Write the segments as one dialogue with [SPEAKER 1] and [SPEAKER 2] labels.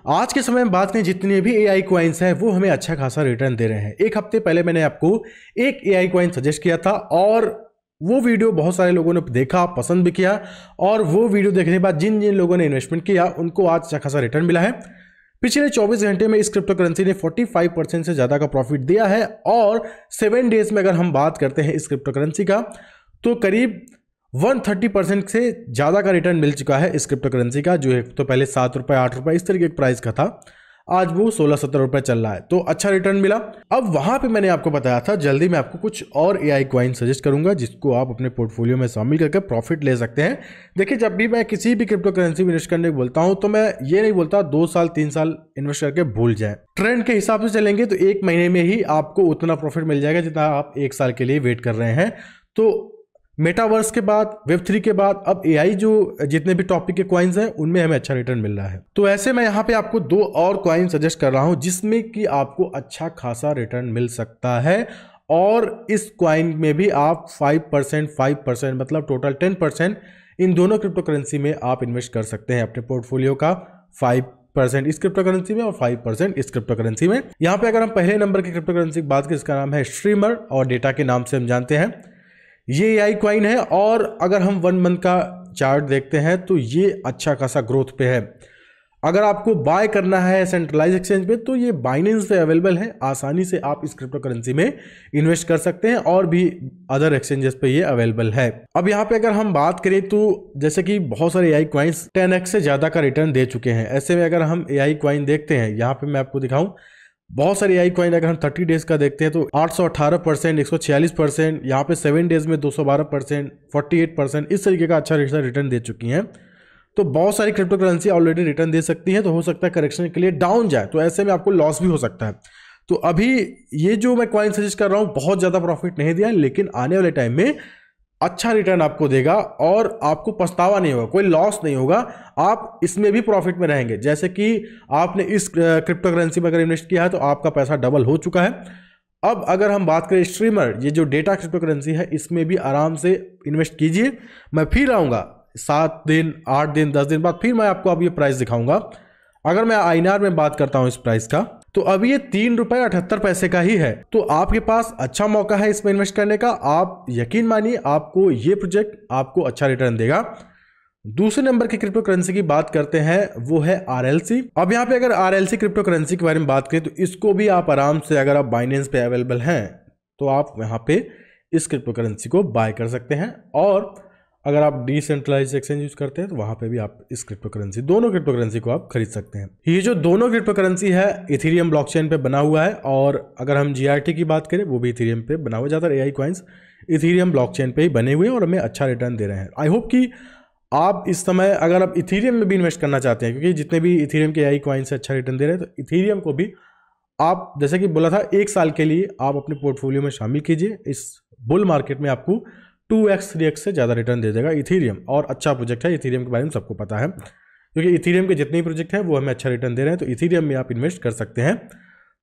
[SPEAKER 1] आज के समय में बात करें, जितने भी एआई कॉइन्स हैं वो हमें अच्छा खासा रिटर्न दे रहे हैं। एक हफ्ते पहले मैंने आपको एक एआई कॉइन सजेस्ट किया था और वो वीडियो बहुत सारे लोगों ने देखा, पसंद भी किया, और वो वीडियो देखने के बाद जिन जिन लोगों ने इन्वेस्टमेंट किया उनको आज अच्छा खासा रिटर्न मिला है। पिछले 24 घंटे में इस क्रिप्टो करेंसी ने 45% से ज़्यादा का प्रॉफिट दिया है, और 7 डेज में अगर हम बात करते हैं इस क्रिप्टो करेंसी का तो करीब 130% से ज़्यादा का रिटर्न मिल चुका है इस क्रिप्टो करेंसी का। जो है तो पहले 7 रुपये 8 रुपये इस तरीके के प्राइस का था, आज वो 16-17 रुपये चल रहा है, तो अच्छा रिटर्न मिला। अब वहां पे मैंने आपको बताया था जल्दी मैं आपको कुछ और एआई कॉइन सजेस्ट करूंगा जिसको आप अपने पोर्टफोलियो में शामिल करके प्रॉफिट ले सकते हैं। देखिए, जब भी मैं किसी भी क्रिप्टो करेंसी में इन्वेस्ट करने को बोलता हूं तो मैं ये नहीं बोलता 2 साल 3 साल इन्वेस्ट करके भूल जाए। ट्रेंड के हिसाब से चलेंगे तो 1 महीने में ही आपको उतना प्रॉफिट मिल जाएगा जितना आप 1 साल के लिए वेट कर रहे हैं। तो मेटावर्स के बाद, वेब3 के बाद अब एआई जो जितने भी टॉपिक के कॉइन्स हैं उनमें हमें अच्छा रिटर्न मिल रहा है। तो ऐसे मैं यहाँ पे आपको 2 और कॉइन सजेस्ट कर रहा हूँ जिसमें कि आपको अच्छा खासा रिटर्न मिल सकता है, और इस कॉइन में भी आप 5% मतलब टोटल 10% इन दोनों क्रिप्टो करेंसी में आप इन्वेस्ट कर सकते हैं अपने पोर्टफोलियो का। 5% इस क्रिप्टो करेंसी में और 5% इस क्रिप्टो करेंसी में। यहाँ पे अगर हम पहले नंबर की क्रिप्टो करेंसी की बात करें, इसका नाम है स्ट्रीमर और डेटा के नाम से हम जानते हैं। ये एआई कॉइन है, और अगर हम 1 मंथ का चार्ट देखते हैं तो ये अच्छा खासा ग्रोथ पे है। अगर आपको बाय करना है सेंट्रलाइज एक्सचेंज पे तो ये बाइनेंस पे अवेलेबल है, आसानी से आप इस क्रिप्टो करेंसी में इन्वेस्ट कर सकते हैं, और भी अदर एक्सचेंजेस पे ये अवेलेबल है। अब यहाँ पे अगर हम बात करें तो जैसे कि बहुत सारे एआई कॉइन्स 10x से ज्यादा का रिटर्न दे चुके हैं। ऐसे में अगर हम एआई कॉइन देखते हैं, यहाँ पे मैं आपको दिखाऊं, बहुत सारे एआई कॉइन अगर हम 30 डेज का देखते हैं तो 818%, 146%, यहाँ पे 7 डेज में 212%, 48% इस तरीके का अच्छा रिटर्न दे चुकी हैं। तो बहुत सारी क्रिप्टो करेंसी ऑलरेडी रिटर्न दे सकती है, तो हो सकता है करेक्शन के लिए डाउन जाए, तो ऐसे में आपको लॉस भी हो सकता है। तो अभी ये जो मैं कॉइन सजेस्ट कर रहा हूँ बहुत ज़्यादा प्रॉफिट नहीं दिया, लेकिन आने वाले टाइम में अच्छा रिटर्न आपको देगा और आपको पछतावा नहीं होगा, कोई लॉस नहीं होगा, आप इसमें भी प्रॉफिट में रहेंगे। जैसे कि आपने इस क्रिप्टो करेंसी में अगर इन्वेस्ट किया है तो आपका पैसा डबल हो चुका है। अब अगर हम बात करें स्ट्रीमर, ये जो डेटा क्रिप्टो करेंसी है, इसमें भी आराम से इन्वेस्ट कीजिए। मैं फिर आऊँगा 7 दिन 8 दिन 10 दिन बाद, फिर मैं आपको अब ये प्राइस दिखाऊंगा। अगर मैं आईएनआर में बात करता हूँ इस प्राइस का, तो अभी ये 3 रुपये 78 पैसे का ही है। तो आपके पास अच्छा मौका है इसमें इन्वेस्ट करने का। आप यकीन मानिए, आपको ये प्रोजेक्ट आपको अच्छा रिटर्न देगा। दूसरे नंबर की क्रिप्टो करेंसी की बात करते हैं, वो है RLC। अब यहाँ पे अगर RLC क्रिप्टो करेंसी के बारे में बात करें तो इसको भी आप आराम से, अगर आप बाइनेंस पे अवेलेबल हैं तो आप यहाँ पे इस क्रिप्टो करेंसी को बाय कर सकते हैं, और अगर आप डिसेंट्रलाइज एक्सचेंज यूज करते हैं तो वहां पे भी आप इस क्रिप्टो करेंसी, दोनों क्रिप्टो करेंसी को आप खरीद सकते हैं। ये जो दोनों क्रिप्टो करेंसी है इथेरियम ब्लॉकचेन पे बना हुआ है, और अगर हम GRT की बात करें वो भी इथेरियम पे बना हुआ। ज़्यादातर एआई कॉइन्स इथेरियम ब्लॉकचेन पे ही बने हुए हैं और हमें अच्छा रिटर्न दे रहे हैं। आई होप कि आप इस समय अगर आप इथेरियम में भी इन्वेस्ट करना चाहते हैं, क्योंकि जितने भी इथेरियम के एआई कॉइन्स अच्छा रिटर्न दे रहे हैं, तो इथेरियम को भी आप, जैसे कि बोला था, 1 साल के लिए आप अपने पोर्टफोलियो में शामिल कीजिए। इस बुल मार्केट में आपको 2x 3x से ज़्यादा रिटर्न दे देगा इथेरियम, और अच्छा प्रोजेक्ट है। इथेरियम के बारे में सबको पता है, क्योंकि इथेरियम के जितने भी प्रोजेक्ट हैं वो हमें अच्छा रिटर्न दे रहे हैं, तो इथेरियम में आप इन्वेस्ट कर सकते हैं।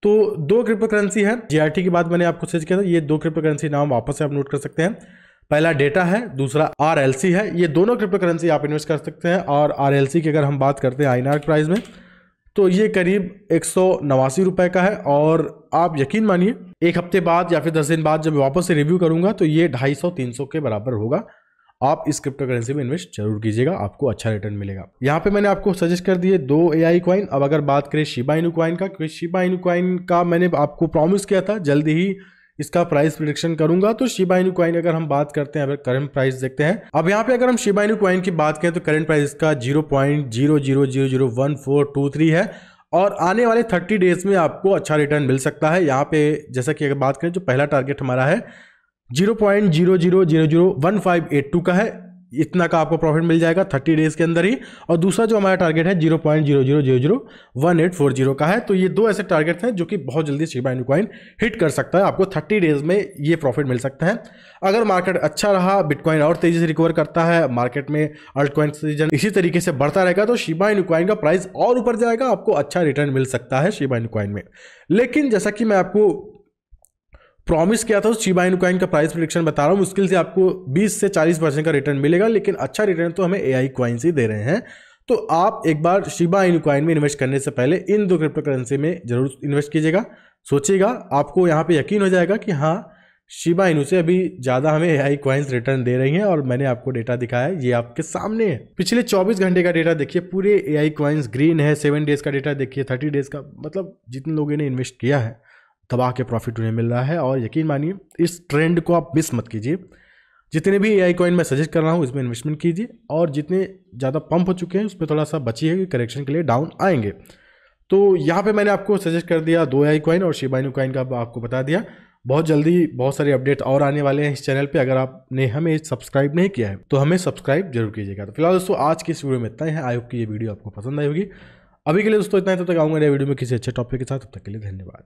[SPEAKER 1] तो 2 क्रिप्टो करेंसी है। GRT की बात मैंने आपको सजेस्ट किया था, ये 2 क्रिप्टो करेंसी नाम वापस से आप नोट कर सकते हैं। पहला डेटा है, दूसरा RLC है। ये दोनों क्रिप्टो करेंसी आप इन्वेस्ट कर सकते हैं। और RLC की अगर हम बात करते हैं आईएनआर प्राइस में, तो ये करीब 189 रुपए का है, और आप यकीन मानिए 1 हफ्ते बाद या फिर 10 दिन बाद जब वापस से रिव्यू करूंगा तो ये 250-300 के बराबर होगा। आप इस क्रिप्टो करेंसी में इन्वेस्ट जरूर कीजिएगा, आपको अच्छा रिटर्न मिलेगा। यहाँ पे मैंने आपको सजेस्ट कर दिए 2 एआई कॉइन। अब अगर बात करें शिबा इनू कॉइन का, क्योंकि शिबा इनू कॉइन का मैंने आपको प्रॉमिस किया था जल्दी ही इसका प्राइस प्रेडिक्शन करूंगा। तो शिबा इनू कॉइन अगर हम बात करते हैं, अगर करंट प्राइस देखते हैं, अब यहाँ पे अगर हम शिबा इनू कॉइन की बात करें तो करंट प्राइस का 0.00001423 है, और आने वाले 30 डेज में आपको अच्छा रिटर्न मिल सकता है। यहाँ पे जैसा कि अगर बात करें, जो पहला टारगेट हमारा है 0.00001582 का है, इतना का आपको प्रॉफिट मिल जाएगा 30 डेज के अंदर ही। और दूसरा जो हमारा टारगेट है 0.00001840 का है। तो ये 2 ऐसे टारगेट हैं जो कि बहुत जल्दी शिबा इनू कॉइन हिट कर सकता है। आपको 30 डेज में ये प्रॉफिट मिल सकता है। अगर मार्केट अच्छा रहा, बिटकॉइन और तेजी से रिकवर करता है, मार्केट में अल्टकॉइन सीजन इसी तरीके से बढ़ता रहेगा, तो शिबा इनू कॉइन का प्राइस और ऊपर जाएगा, आपको अच्छा रिटर्न मिल सकता है शिबा इनू कॉइन में। लेकिन जैसा कि मैं आपको प्रॉमिस किया था, उस शिबा इनू कॉइन का प्राइस प्रेडिक्शन बता रहा हूँ, मुश्किल से आपको 20 से 40% का रिटर्न मिलेगा, लेकिन अच्छा रिटर्न तो हमें एआई कॉइन्स ही दे रहे हैं। तो आप एक बार शिबा इनू कॉइन में इन्वेस्ट करने से पहले इन 2 क्रिप्टो करेंसी में जरूर इन्वेस्ट कीजिएगा। सोचिएगा, आपको यहाँ पे यकीन हो जाएगा कि हाँ, शिबा इनू से अभी ज़्यादा हमें एआई कॉइन्स रिटर्न दे रही हैं। और मैंने आपको डेटा दिखाया है, ये आपके सामने है। पिछले 24 घंटे का डेटा देखिए, पूरे एआई कॉइन्स ग्रीन है। 7 डेज का डेटा देखिए, 30 डेज का, मतलब जितने लोगों ने इन्वेस्ट किया है दबा के प्रॉफिट उन्हें मिल रहा है। और यकीन मानिए, इस ट्रेंड को आप मिस मत कीजिए। जितने भी एआई कॉइन मैं सजेस्ट कर रहा हूँ इसमें इन्वेस्टमेंट कीजिए, और जितने ज़्यादा पंप हो चुके हैं उस पर थोड़ा सा बचिए कि करेक्शन के लिए डाउन आएंगे। तो यहाँ पे मैंने आपको सजेस्ट कर दिया 2 एआई कॉइन और शिबा इनू कॉइन का आपको बता दिया। बहुत जल्दी बहुत सारे अपडेट और आने वाले हैं इस चैनल पे। अगर आपने हमें सब्सक्राइब नहीं किया है तो हमें सब्सक्राइब जरूर कीजिएगा। तो फिलहाल दोस्तों, आज की इस वीडियो में इतना ही है। आई होप कि ये वीडियो आपको पसंद आई होगी। अभी के लिए दोस्तों इतना ही, तब तक आऊँगा नए वीडियो में किसी अच्छे टॉपिक के साथ। तब तक के लिए धन्यवाद।